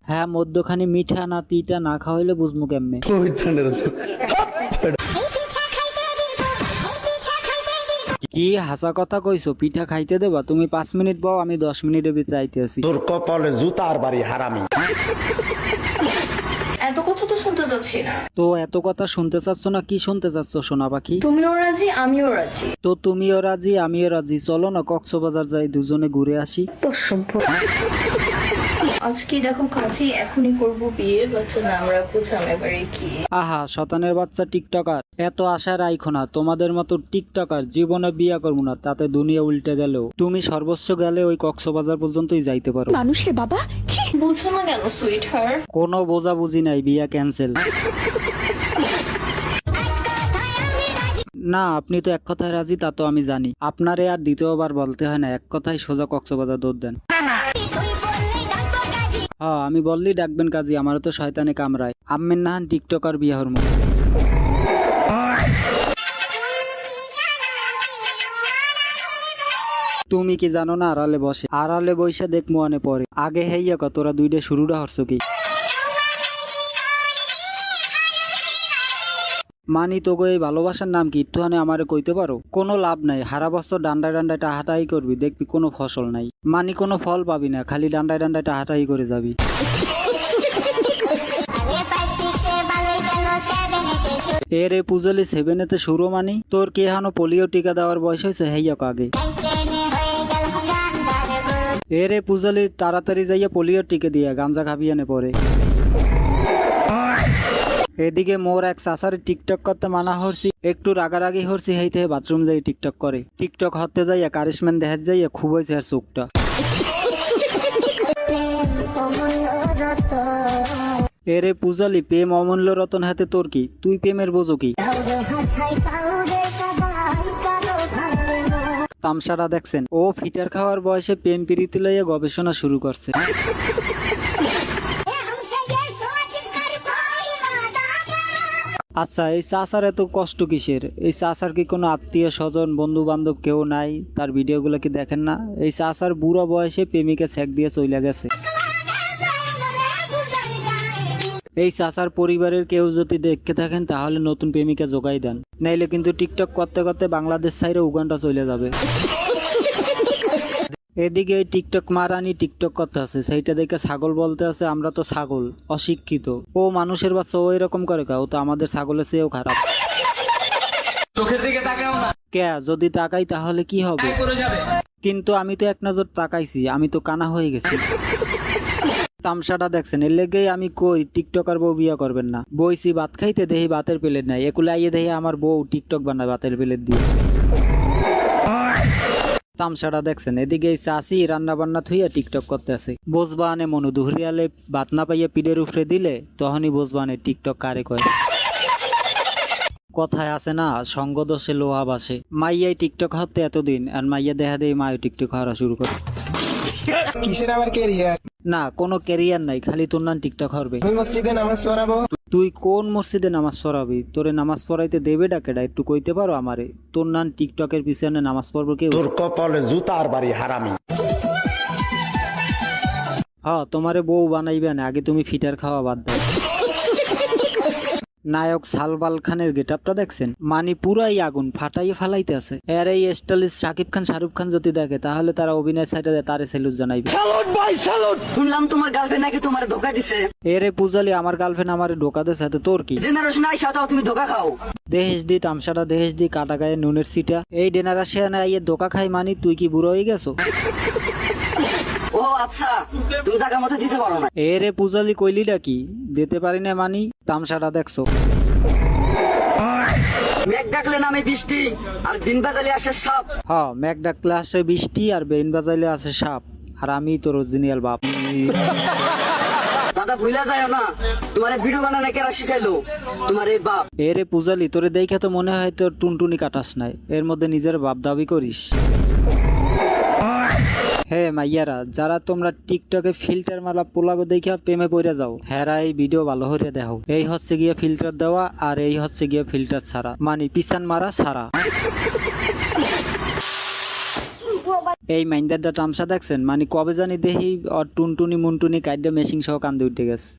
হ্যাঁ, মধ্যখানে মিঠা না তিতা না খাওয়াইলে বুঝমু কেমনে। কি হাসা কথা কইছো? পিঠা খাইতে দেবা? তুমি 5 মিনিট বাও, আমি 10 মিনিটের ভিতরে আইতে আছি। তোর কপালে জুতার বাড়ি হারামি। এত কথা তো শুনতে যাচ্ছি না। তো এত কথা শুনতে চাচ্ছ না? কি শুনতে চাচ্ছ সোনা পাখি? তুমিও রাজি আমিও রাজি। তো তুমিও রাজি আমিও রাজি, চলো না কক্সবাজার যাই, দুজনে ঘুরে আসি। তো সভ্য। আজকে দেখো কাছে এখনই করব বিয়ে, বাচ্চা নাম রাখবো ঝামেবাড়ি কি। আহা শতানের বাচ্চা টিকটকার, এত আশা রাইখো না। তোমাদের মতো টিকটকার জীবনে বিয়া করবো না, তাতে দুনিয়া উল্টে গেলেও তুমি সর্বোচ্চ গেলে ওই কক্সবাজার পর্যন্তই যাইতে পারো। মানুষে বাবা বুঝো না কেন সুইট হার্ট? কোনো বোঝাবুঝি নাই, বিয়া ক্যান্সেল। না, আপনি তো এক কথায় রাজি, তা তো আমি জানি। আপনারে আর দ্বিতীয়বার বলতে হয় না, এক কথায় সোজা কক্সবাজার দৌড় দেন। হ্যাঁ, আমি বললেই ডাকবেন কাজী, আমারও তো শয়তানে কামড়ায়। আম্মের নাহান টিকটকার বিয়া হরমু। তুমি কি জানো না আড়ালে বসে, আড়ালে বইসা দেখ মনে পড়ে আগে হেইয়া তোরা দুইটা শুরুটা হরছ কি। মানি তো গো এই ভালোবাসার নাম কি একটুখানে আমারে কইতে পারো? কোনো লাভ নাই, হারা বছর ডান্ডায় ডান্ডায় টাহাটাই করবি, দেখবি কোনো ফসল নাই। মানি কোনো ফল পাবি না, খালি ডান্ডায় ডান্ডায় টাহাটাই করে যাবি। এরে পুজলি 7-এতে শুরু মানি, তোর কি এখনো পোলিও টিকা দেওয়ার বয়স হয়েছে? হেইয়া আগে। এরে পুজলি তাড়াতাড়ি যাইয়া পোলিও টিকে দিয়া গাঞ্জা খাবি এনে পরে। এদিকে মোর এক চাচারে টিকটক করতে মানা হরছি, একটু রাগারাগি হরছি, হেইতে বাথরুম যাই টিকটক করে। টিকটক হতে যাইয়া কারিশম্যান দেখা যাইয়া খুব হয়েছে আর চোখটা। এরে পূজালি প্রেম অমূল্য রতন হাতে তোর কি? তুই প্রেমের বোঝো কি? তামসাটা দেখছেন, ও ফিটার খাওয়ার বয়সে প্রেম প্রীতি লইয়া গবেষণা শুরু করছে। আচ্ছা, এই চাচার এত কষ্ট কিসের? এই চাচার কি কোনো আত্মীয় স্বজন বন্ধু বান্ধব কেউ নাই? তার ভিডিওগুলো কি দেখেন না? এই চাচার বুড়ো বয়সে প্রেমিকা ছ্যাক দিয়ে চলে গেছে। এই চাচার পরিবারের কেউ যদি দেখতে থাকেন তাহলে নতুন প্রেমিকা জোগাই দেন, নাইলে কিন্তু টিকটক করতে করতে বাংলাদেশ ছাইরে উগান্ডা চলে যাবে। এদিকে এই টিকটক মারানি টিকটক করতে আছে, সেইটা দেখে ছাগল বলতে আছে আমরা তো ছাগল, অশিক্ষিত। ও মানুষের বাচ্চা, ও এরকম করে কা? ও তো আমাদের ছাগলের চেয়েও খারাপ। চোখের দিকে তাকাও না, কে যদি তাকাই তাহলে কি হবে? করে যাবে। কিন্তু আমি তো এক নজর তাকাইছি, আমি তো কানা হয়ে গেছি। তামসাটা দেখছেন, এর লেগেই আমি কই টিকটকার বউ বিয়া করবেন না। বইছি ভাত খাইতে, দেহি ভাতের প্লেট নাই, একুলে আইয়ে দেহি আমার বউ টিকটক বানায় ভাতের প্লেট দিয়ে। তামসাটা দেখছেন, এদিকে এই চাষি রান্না বান্না থুইয়া টিকটক করতে আছে। বোঝবানে মনু দুহরিয়ালে ভাত না পাইয়া পিঠের উপরে দিলে তখনই বোঝবানে টিকটক কারে কয়। কথায় আছে না, সঙ্গ দোষে লোহা বাসে। মাইয়াই টিকটক হতে এতদিন, আর মাইয়া দেখা দেয় মায়ও টিকটক হারা শুরু করে। কিসের আবার ক্যারিয়ার? না, কোনো ক্যারিয়ার নাই, খালি তোর নাম টিকটক হবে। আমি মসজিদে নামাজ পড়াবো। তুই কোন মসজিদে নামাজ পড়াবি? তোরে নামাজ পড়াইতে দেবে ডাকেডা? একটু কইতে পারো আমারে? তোর নাম টিকটকের পিছনে নামাজ পড়বো কেউ? তোর কপালে জুতার বাড়ি হারামি। হ্যাঁ, তোমারে বউ বানাইবে না, আগে তুমি ফিটার খাওয়া বাদ দাও। নায়ক সালবাল খানের গেটআপটা দেখছেন? মানি পুরাই আগুন, ফাটাইয়ে ফালাইতে আছে। এর এই স্টাইলিশ শাকিব খান শাহরুখ খান যদি দেখে তাহলে তারা অভিনয় সাইডে তারে সেলুট জানাইবে। শুনলাম তোমার গার্লফ্রেন্ড নাকি তোমার ধোকা দিছে। এরে পূজালি আমার গার্লফ্রেন্ড আমারে ঢোকা দেছে, সাথে তোর কি? জেনারেশন আইসা তাও তুমি ধোকা খাও। দেহেস দি তামসাটা, দেহেস দি কাটা গায়ে নুনের সিটা। এই জেনারেশনে আইয়ে ধোকা খাই মানি তুই কি বুড়ো হয়ে গেছো? ও আচ্ছা, তুমি জায়গা মতো দিতে পারো না। এরে পূজালি কইলিটা কি? দিতে পারি না মানি? তামসাটা দেখছো? মেঘ ডাকলে নামে বৃষ্টি আর বিন বাজালে আসে সাপ। হ্যাঁ, ম্যাক ডাকলে আসে বৃষ্টি আর বেইন বাজাইলে আসে সাপ, আর আমি তোর অরিজিনাল বাপ। দাদা ভুলা যায় না, তোমার ভিডিও বানানো কেরা শিখাইলো? তোমার এই বাপ। এরে পূজালি তোরে দেখে তো মনে হয় তোর টুনটুনি কাটাস নাই, এর মধ্যে নিজের বাপ দাবি করিস। হে মাইয়ারা, যারা তোমরা টিকটকে ফিল্টার মারা পোলাগো দেখে প্রেমে পড়ে যাও, হেরা এই ভিডিও ভালো হইরে দেখো। এই হচ্ছে গিয়ে ফিল্টার দেওয়া, আর এই হচ্ছে গিয়ে ফিল্টার ছাড়া, মানে পিছান মারা ছাড়া। এই মাইন্দারটা তামসা দেখছেন, মানে কবে জানি দেহি ওর টুনটুনি মুনটুনি কাইডা মেশিং সহ কান্দে উঠে গেছে।